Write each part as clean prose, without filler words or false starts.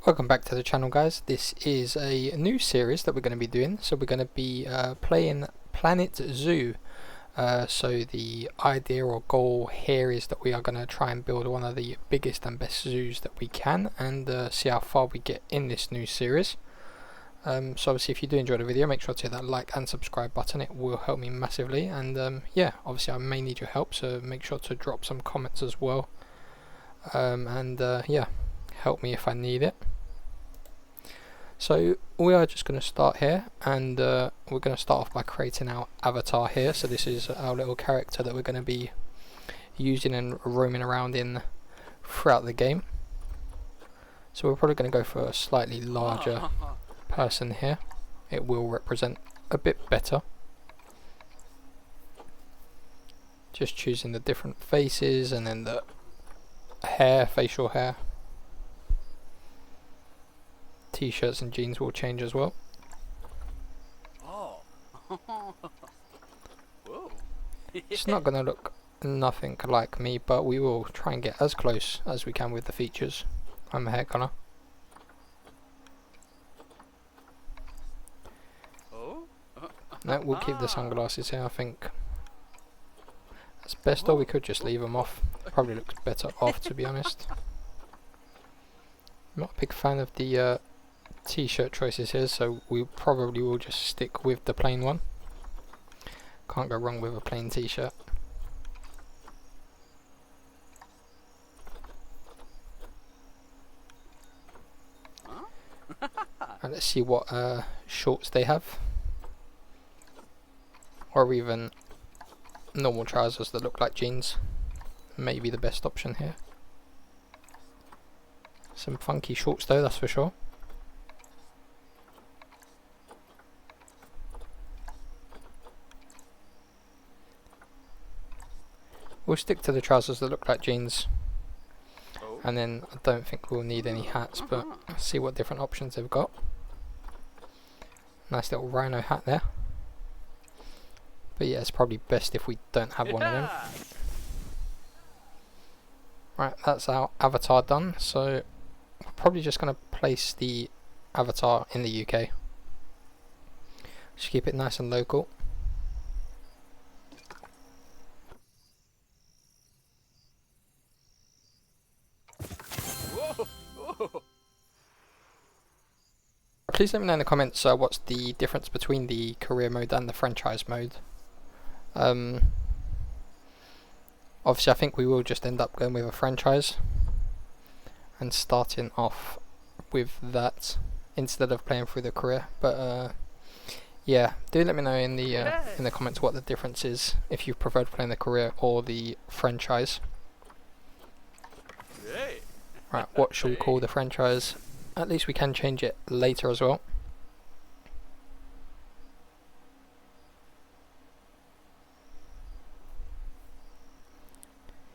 Welcome back to the channel, guys. This is a new series that we're going to be doing. So we're going to be playing Planet Zoo. So the idea or goal here is that we are going to try and build one of the biggest and best zoos that we can, and see how far we get in this new series. So obviously if you do enjoy the video, make sure to hit that like and subscribe button. It will help me massively, and yeah, obviously I may need your help, so make sure to drop some comments as well, and yeah, help me if I need it. So we are just going to start here, and we're going to start off by creating our avatar here. So this is our little character that we're going to be using and roaming around in throughout the game. So we're probably going to go for a slightly larger person here. It will represent a bit better. Just choosing the different faces and then the hair, facial hair. T-shirts and jeans will change as well. Oh. Whoa. It's not going to look nothing like me, but we will try and get as close as we can with the features. I'm a hair colour. Oh. No, we'll keep the sunglasses here. I think that's best, or we could just leave them off. Probably looks better off, to be honest. I'm not a big fan of the t-shirt choices here, so we probably will just stick with the plain one. Can't go wrong with a plain t-shirt. And let's see what shorts they have, or even normal trousers that look like jeans. Maybe the best option here. Some funky shorts though, that's for sure. We'll stick to the trousers that look like jeans, and then I don't think we'll need any hats, but let's see what different options they've got. Nice little rhino hat there. But yeah, it's probably best if we don't have one of them. Right, that's our avatar done, so we're probably just going to place the avatar in the UK. Just keep it nice and local. Please let me know in the comments what's the difference between the career mode and the franchise mode. Obviously I think we will just end up going with a franchise and starting off with that instead of playing through the career, but yeah, do let me know in the comments what the difference is, if you preferred playing the career or the franchise. Right, what shall we call the franchise? At least we can change it later as well.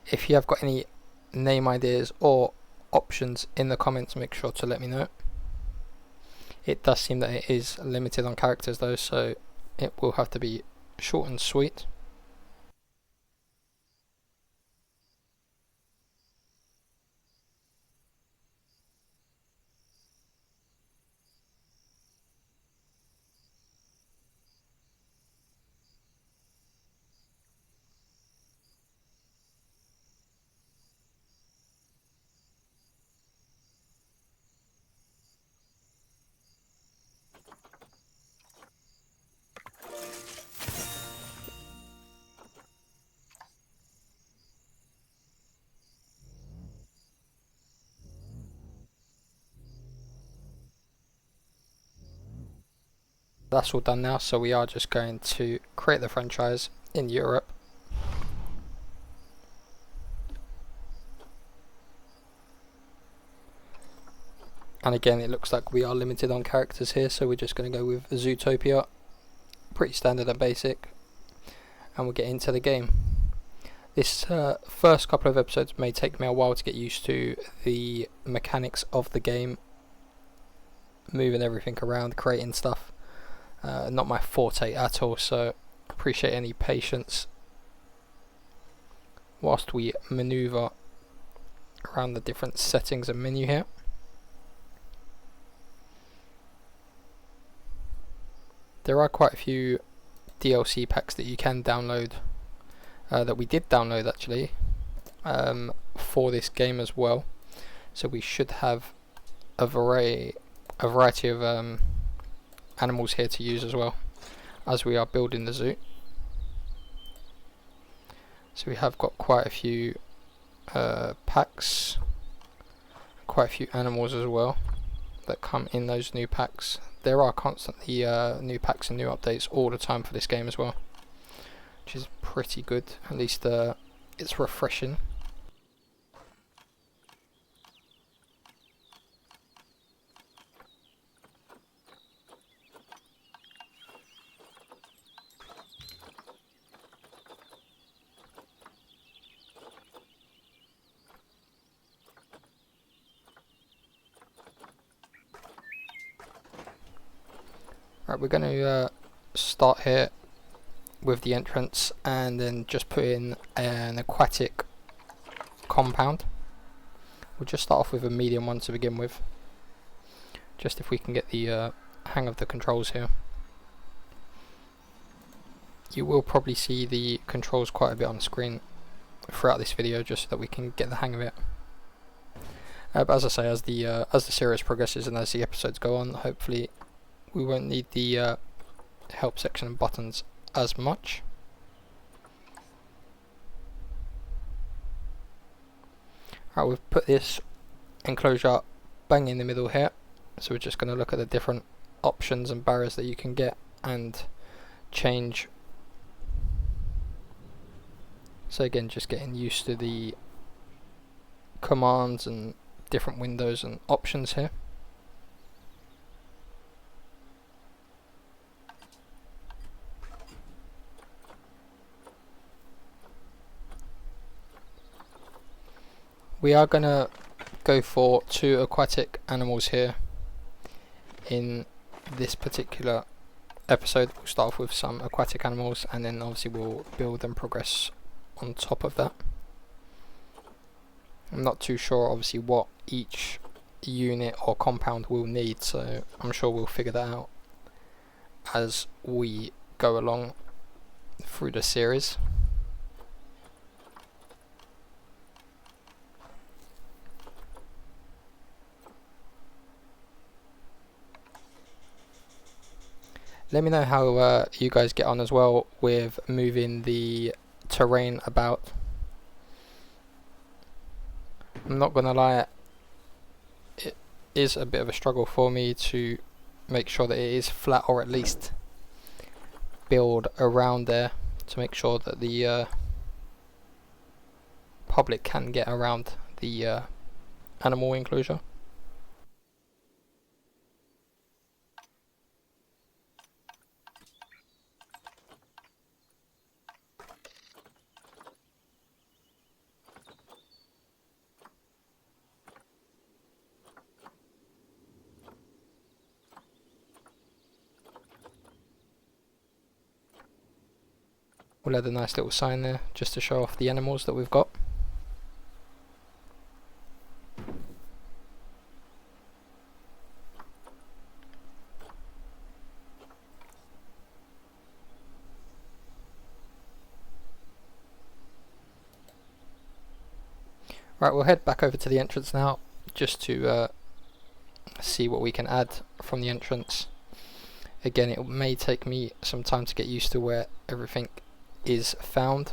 If you have got any name ideas or options in the comments, make sure to let me know. It does seem that it is limited on characters though, so it will have to be short and sweet. That's all done now, so we are just going to create the franchise in Europe. And again, it looks like we are limited on characters here, so we're just going to go with Zootopia. Pretty standard and basic. And we'll get into the game. This first couple of episodes may take me a while to get used to the mechanics of the game. Moving everything around, creating stuff. Not my forte at all, so appreciate any patience whilst we maneuver around the different settings and menu here. there are quite a few DLC packs that you can download, that we did download actually, for this game as well. So we should have a variety of animals here to use as well as we are building the zoo. So we have got quite a few packs, quite a few animals as well that come in those new packs. There are constantly new packs and new updates all the time for this game as well, which is pretty good. At least it's refreshing. Right, we're going to start here with the entrance and then just put in an aquatic compound. We'll just start off with a medium one to begin with, just if we can get the hang of the controls here. You will probably see the controls quite a bit on the screen throughout this video, just so that we can get the hang of it. But as I say, as the series progresses and as the episodes go on, hopefully we won't need the help section and buttons as much. Right, we've put this enclosure bang in the middle here, so we're just going to look at the different options and barriers that you can get and change. So again, just getting used to the commands and different windows and options here. We are going to go for 2 aquatic animals here in this particular episode. We'll start off with some aquatic animals and then obviously we'll build and progress on top of that. I'm not too sure obviously what each unit or compound will need, so I'm sure we'll figure that out as we go along through the series. Let me know how you guys get on as well with moving the terrain about. I'm not gonna lie, it is a bit of a struggle for me to make sure that it is flat, or at least build around there to make sure that the public can get around the animal enclosure. We'll add a nice little sign there just to show off the animals that we've got. Right, we'll head back over to the entrance now just to see what we can add from the entrance. Again, it may take me some time to get used to where everything is found.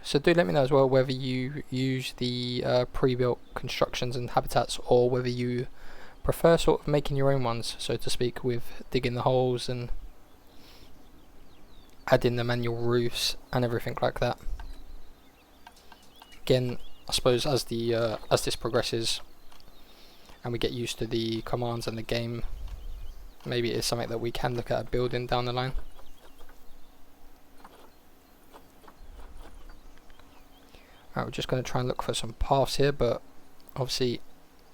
So do let me know as well whether you use the pre-built constructions and habitats, or whether you prefer sort of making your own ones, so to speak, with digging the holes and adding the manual roofs and everything like that. Again, I suppose as this progresses and we get used to the commands and the game, maybe it is something that we can look at building down the line. Right, we're just going to try and look for some paths here, but obviously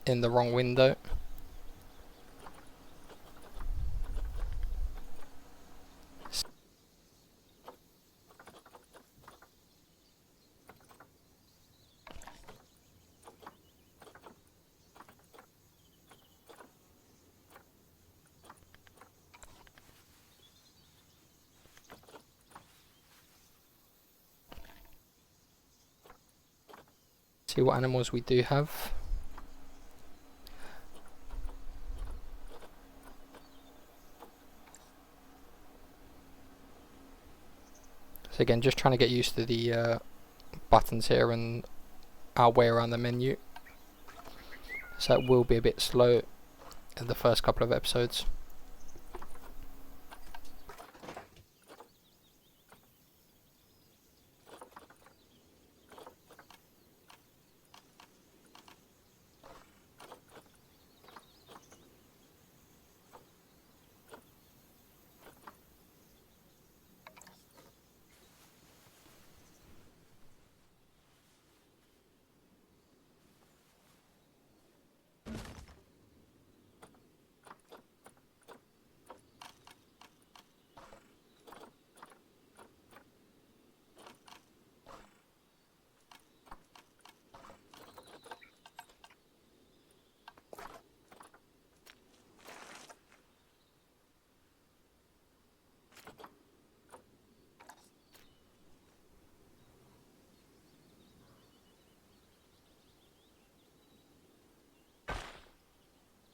in the wrong window. see what animals we do have. So again, just trying to get used to the buttons here and our way around the menu. So it will be a bit slow in the first couple of episodes.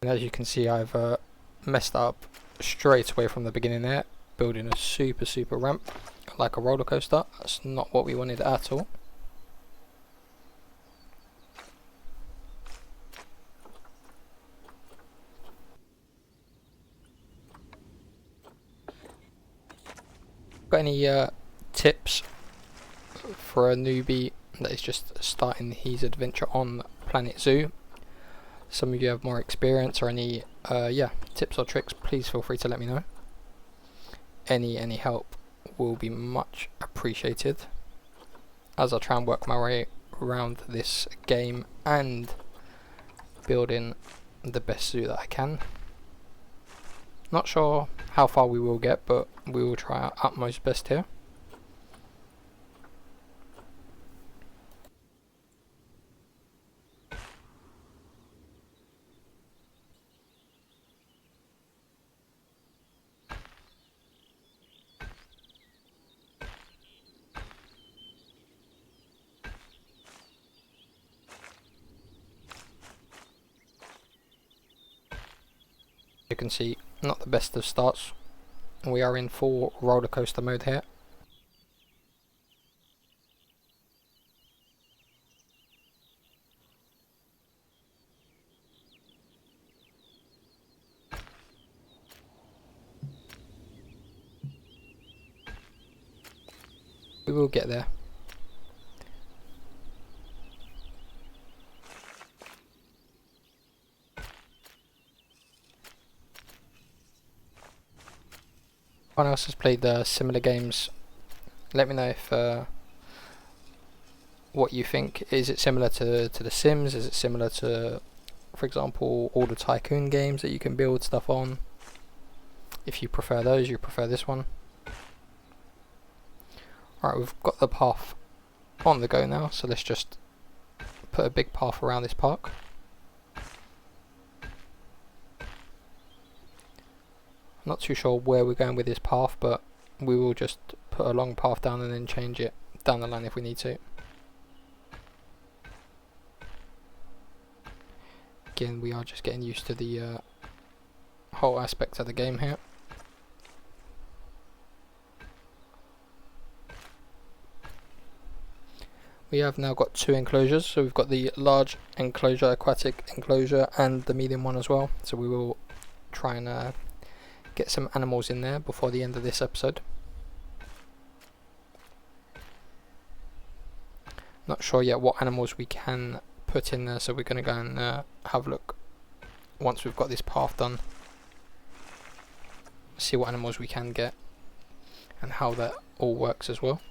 And as you can see, I've messed up straight away from the beginning there, building a super ramp like a roller coaster. That's not what we wanted at all. Got any tips for a newbie that is just starting his adventure on Planet Zoo? Some of you have more experience, or any tips or tricks, please feel free to let me know. Any help will be much appreciated as I try and work my way around this game and building the best zoo that I can. Not sure how far we will get, but we will try our utmost best here. You can see, not the best of starts. We are in full roller coaster mode here. We will get there. Anyone else has played similar games? Let me know if what you think. Is it similar to The Sims? Is it similar to, for example, all the Tycoon games that you can build stuff on? If you prefer those, you prefer this one. Alright, we've got the path on the go now, so let's just put a big path around this park. Not too sure where we're going with this path, but we will just put a long path down and then change it down the line if we need to. Again, we are just getting used to the whole aspect of the game here. We have now got two enclosures, so we've got the large enclosure, aquatic enclosure, and the medium one as well. So we will try and get some animals in there before the end of this episode. Not sure yet what animals we can put in there, so we're going to go and have a look once we've got this path done. See what animals we can get and how that all works as well.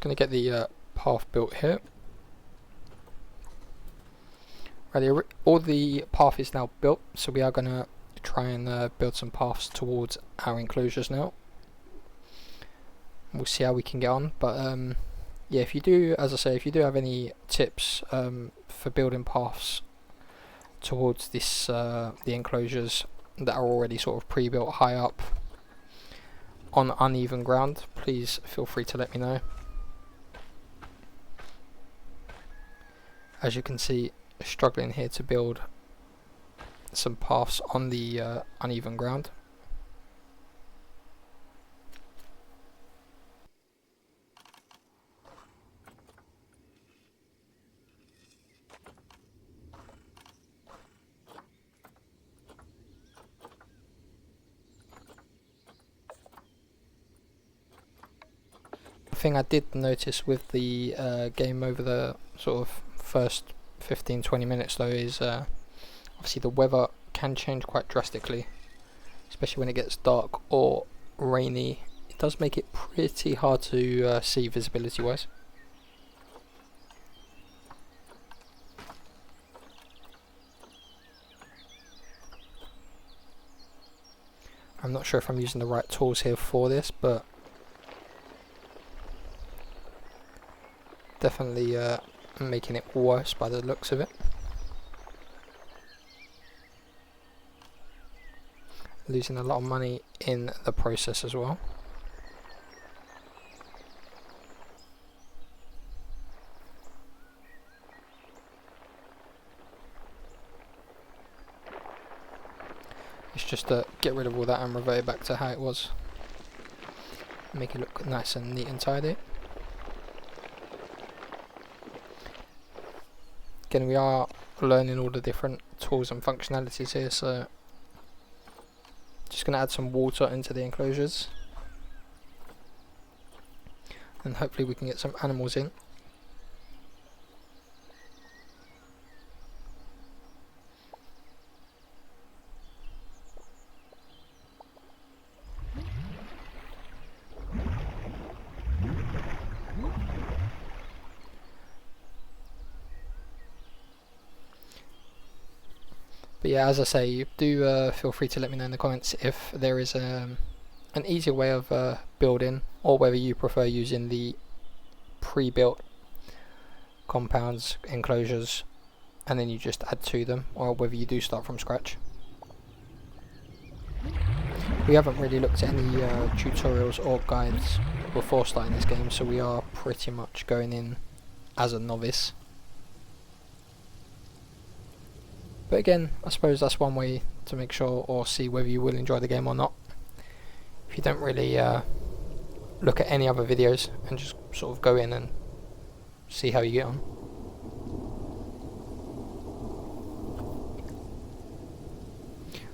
going to get the path built here. Right, all the path is now built, so we are going to try and build some paths towards our enclosures now. We'll see how we can get on, but yeah, if you do, as I say, if you do have any tips for building paths towards this the enclosures that are already sort of pre-built high up on uneven ground, please feel free to let me know. As you can see, struggling here to build some paths on the uneven ground. Thing I did notice with the game over the sort of first 15-20 minutes though is obviously the weather can change quite drastically, especially when it gets dark or rainy. It does make it pretty hard to see visibility wise. I'm not sure if I'm using the right tools here for this, but definitely making it worse by the looks of it. Losing a lot of money in the process as well. It's just to get rid of all that and revert it back to how it was. Make it look nice and neat and tidy. Again, we are learning all the different tools and functionalities here, so just going to add some water into the enclosures and hopefully we can get some animals in. But yeah, as I say, do feel free to let me know in the comments if there is an easier way of building, or whether you prefer using the pre-built compounds, enclosures, and then you just add to them, or whether you do start from scratch. We haven't really looked at any tutorials or guides before starting this game, so we are pretty much going in as a novice. But again, I suppose that's one way to make sure or see whether you will enjoy the game or not. If you don't really look at any other videos and just sort of go in and see how you get on.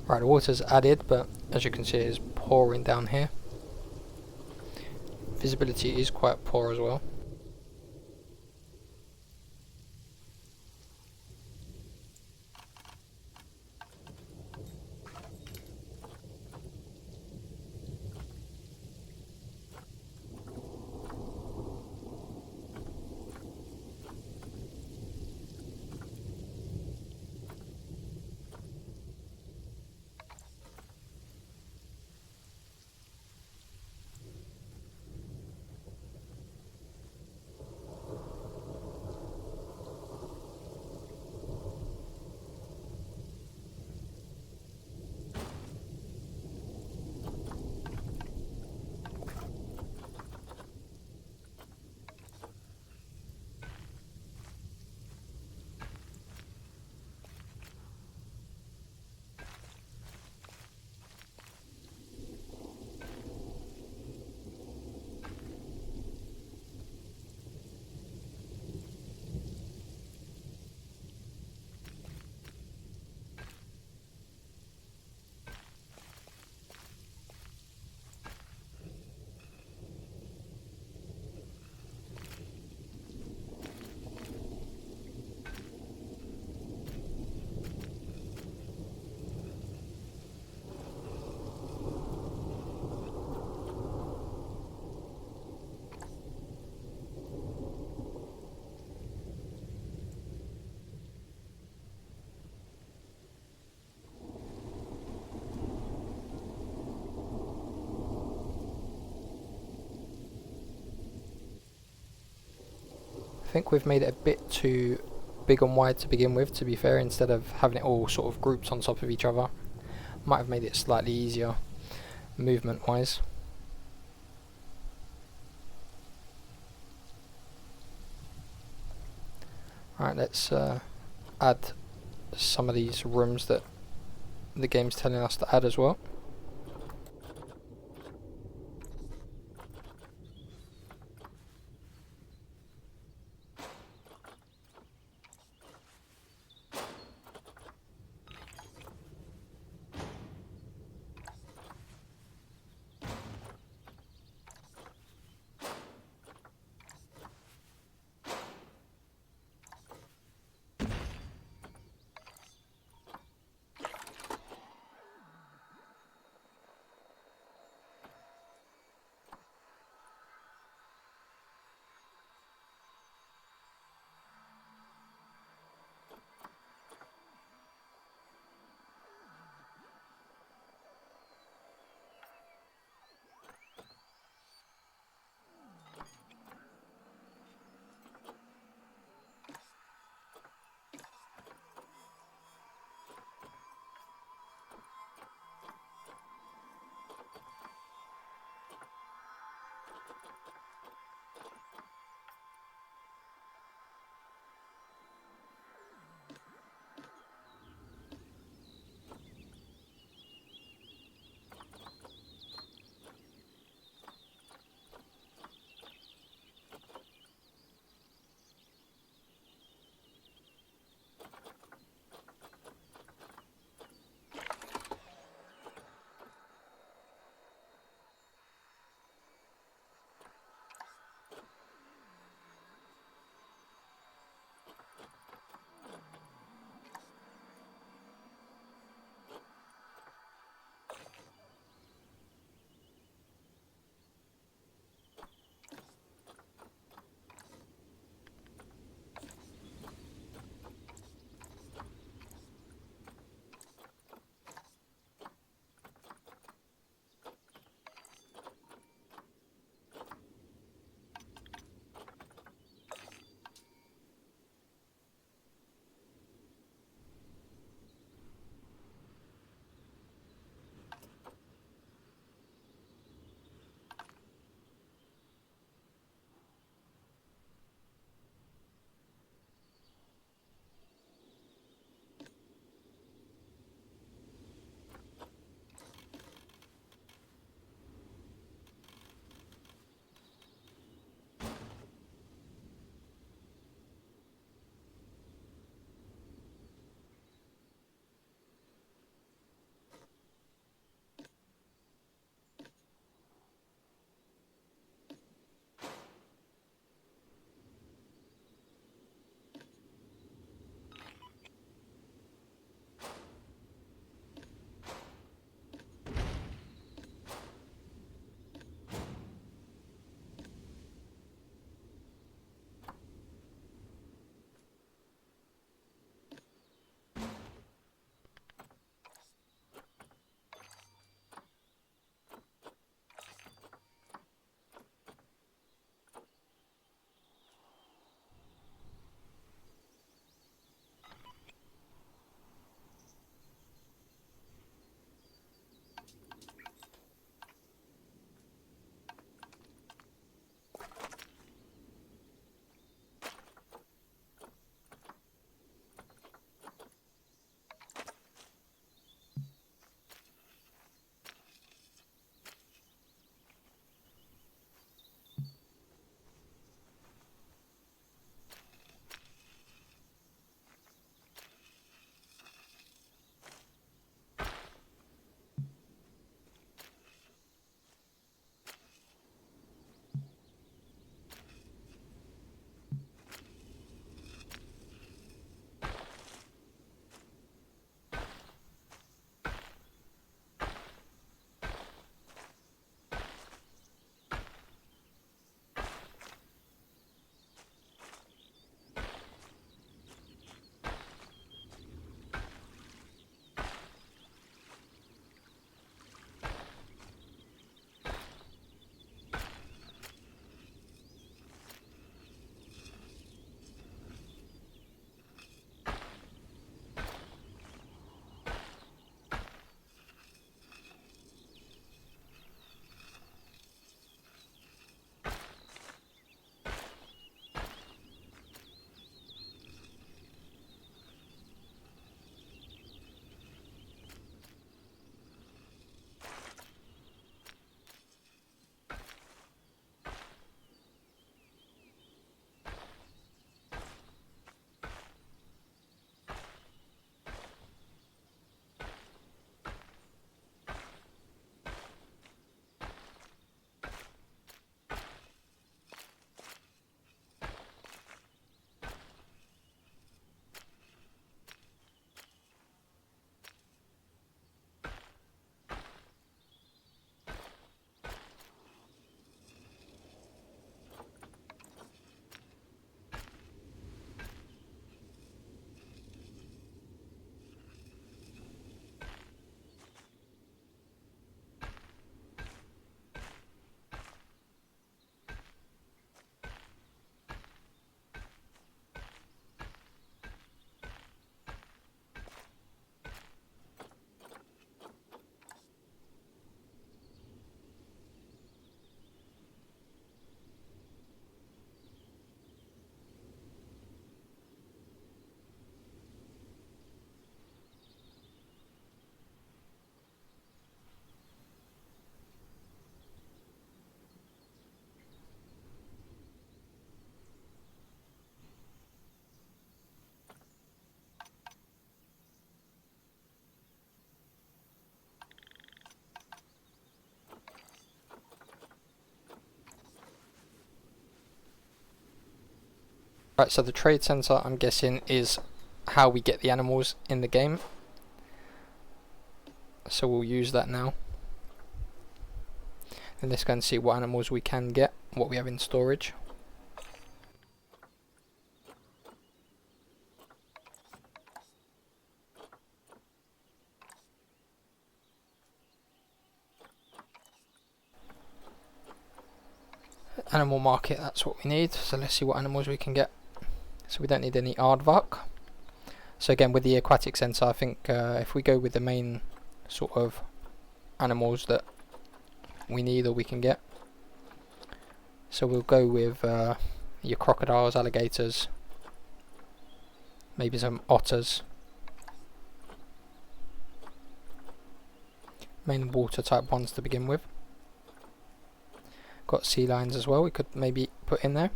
Right, the water's added, but as you can see it is pouring down here. Visibility is quite poor as well. I think we've made it a bit too big and wide to begin with, to be fair, instead of having it all sort of grouped on top of each other. Might have made it slightly easier movement wise. Alright, let's add some of these rooms that the game's telling us to add as well. Right, so the trade center, I'm guessing, is how we get the animals in the game. So we'll use that now. And let's go and see what animals we can get, what we have in storage. Animal market, that's what we need. So let's see what animals we can get. So we don't need any aardvark. So again, with the aquatic center, I think if we go with the main sort of animals that we need or we can get. So we'll go with your crocodiles, alligators, maybe some otters. Main water type ones to begin with. Got sea lions as well, we could maybe put in there.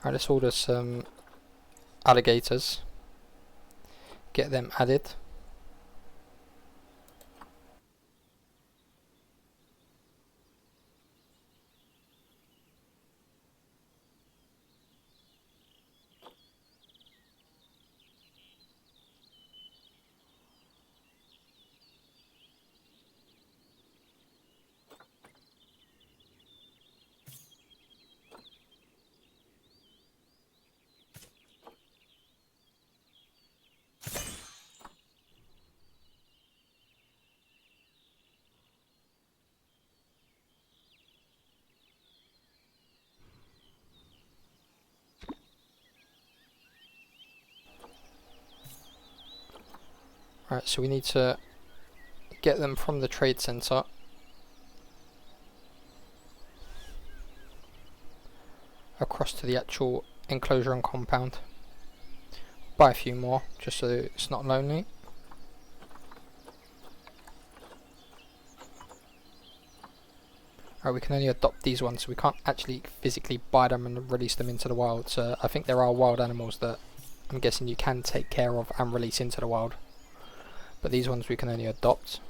Alright, let's order some alligators. Get them added. Right, so we need to get them from the trade center across to the actual enclosure and compound. Buy a few more, just so it's not lonely. Alright, we can only adopt these ones, so we can't actually physically buy them and release them into the wild. So I think there are wild animals that I'm guessing you can take care of and release into the wild. But these ones we can only adopt.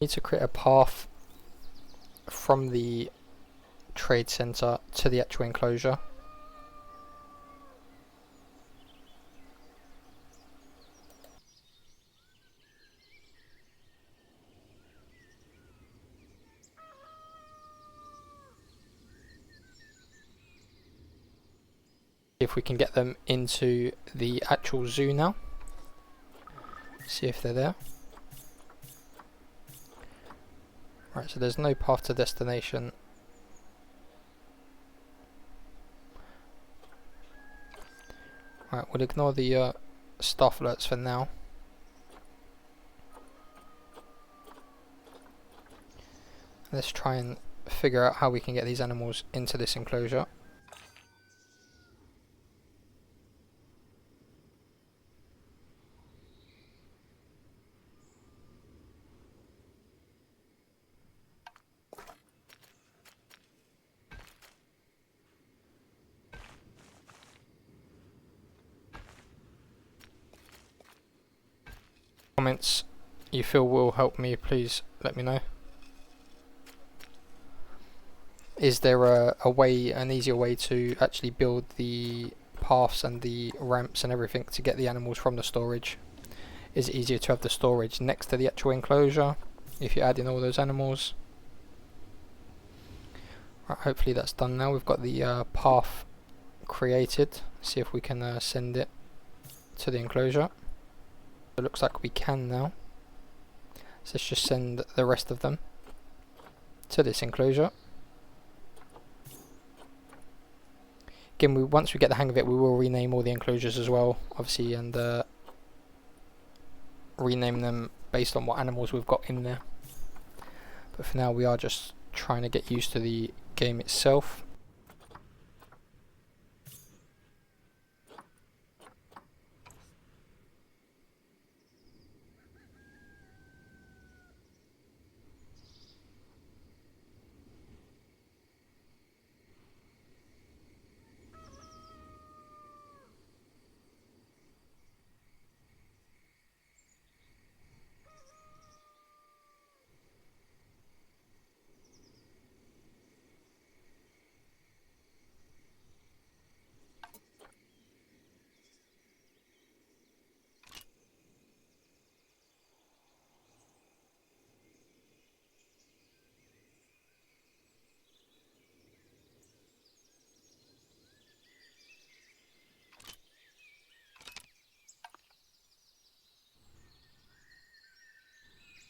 Need to create a path from the trade center to the actual enclosure. If we can get them into the actual zoo now. See if they're there. Right, so there's no path to destination. Right, we'll ignore the staff alerts for now. Let's try and figure out how we can get these animals into this enclosure. points you feel will help me, please let me know. Is there an easier way to actually build the paths and the ramps and everything to get the animals from the storage? Is it easier to have the storage next to the actual enclosure if you add in all those animals? Right, hopefully that's done now. We've got the path created. See if we can send it to the enclosure. It looks like we can now. So let's just send the rest of them to this enclosure. Again, once we get the hang of it, we will rename all the enclosures as well, obviously, and rename them based on what animals we've got in there. But for now, we are just trying to get used to the game itself.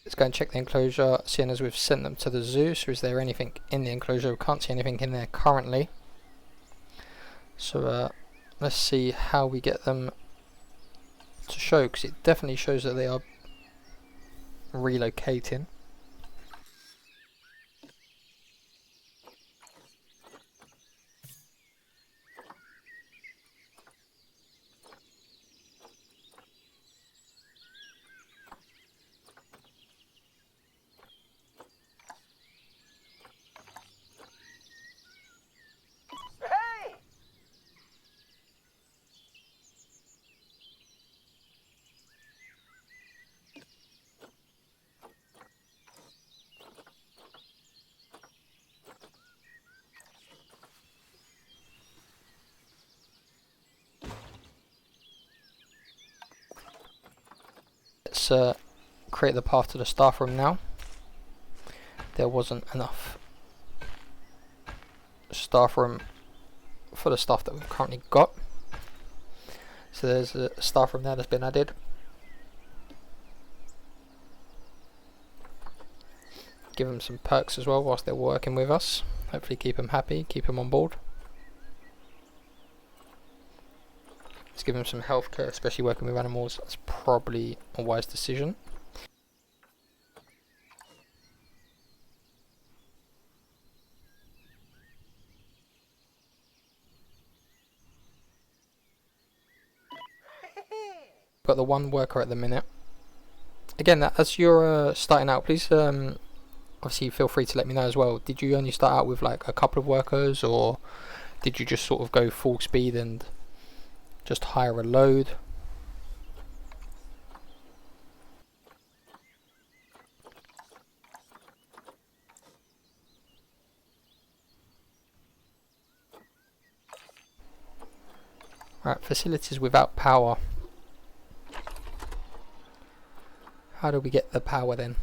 Let's go and check the enclosure, seeing as we've sent them to the zoo. So is there anything in the enclosure? We can't see anything in there currently. So let's see how we get them to show, because it definitely shows that they are relocating. Let's create the path to the staff room now. There wasn't enough staff room for the staff that we've currently got. So there's a staff room there that's been added. Give them some perks as well whilst they're working with us. Hopefully keep them happy, keep them on board. Let's give them some healthcare, especially working with animals. That's probably a wise decision. Got the one worker at the minute. Again, as you're starting out, please obviously feel free to let me know as well. Did you only start out with like a couple of workers, or did you just sort of go full speed and just hire a load? Right, facilities without power. How do we get the power then?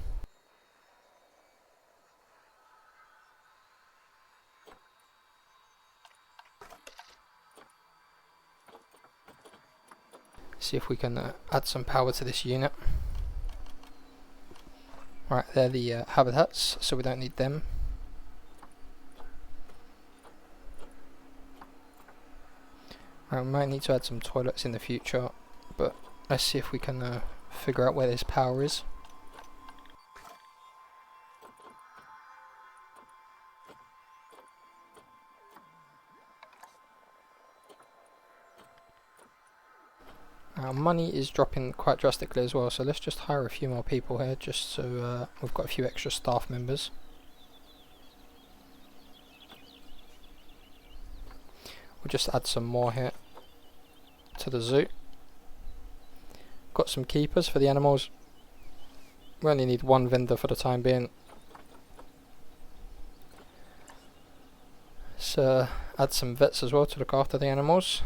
See if we can add some power to this unit. Right, they're the habitats, so we don't need them. Right, we might need to add some toilets in the future, but let's see if we can figure out where this power is. Our money is dropping quite drastically as well, so let's just hire a few more people here, just so we've got a few extra staff members. We'll just add some more here to the zoo. Got some keepers for the animals. We only need one vendor for the time being. So add some vets as well to look after the animals,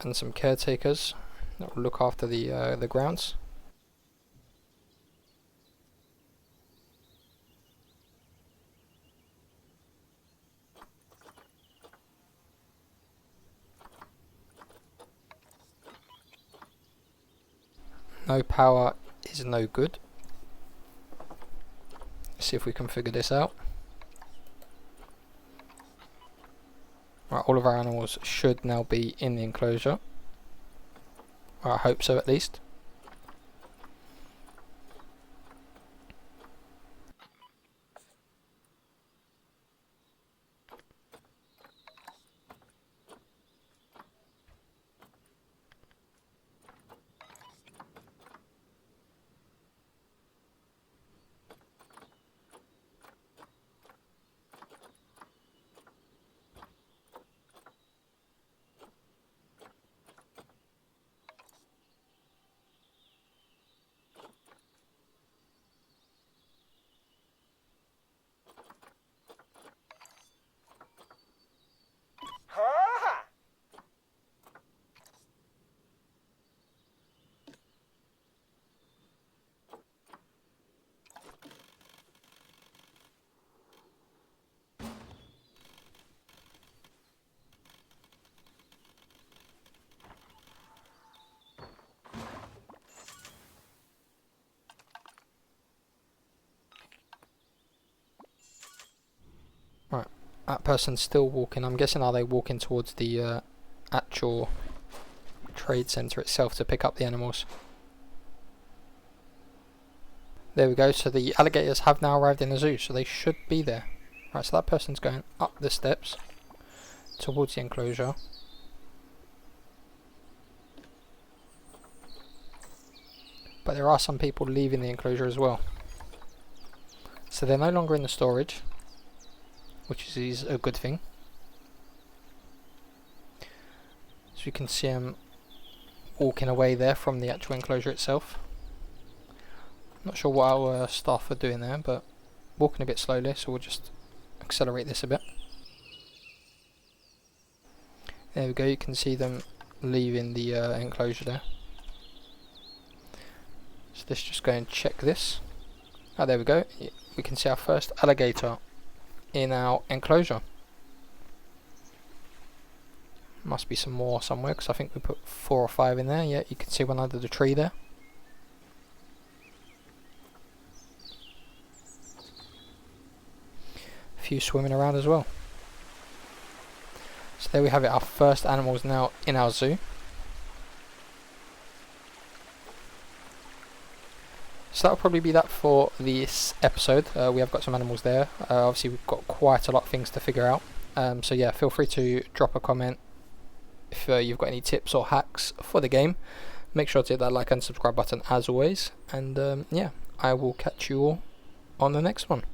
and some caretakers that will look after the grounds. No power is no good. Let's see if we can figure this out. Right, all of our animals should now be in the enclosure. Or I hope so, at least. Right, that person's still walking. I'm guessing are they walking towards the actual trade centre itself to pick up the animals. There we go, so the alligators have now arrived in the zoo, so they should be there. Right, so that person's going up the steps towards the enclosure. But there are some people leaving the enclosure as well. So they're no longer in the storage, which is a good thing. So you can see them walking away there from the actual enclosure itself. Not sure what our staff are doing there, but walking a bit slowly, so we'll just accelerate this a bit. There we go, you can see them leaving the enclosure there. So let's just go and check this. Oh, there we go. We can see our first alligator in our enclosure. Must be some more somewhere, because I think we put 4 or 5 in there. Yeah, you can see one under the tree there. A few swimming around as well. So there we have it, our first animals now in our zoo. So that'll probably be that for this episode. We have got some animals there. Obviously we've got quite a lot of things to figure out. So yeah, feel free to drop a comment if you've got any tips or hacks for the game. Make sure to hit that like and subscribe button as always. And yeah, I will catch you all on the next one.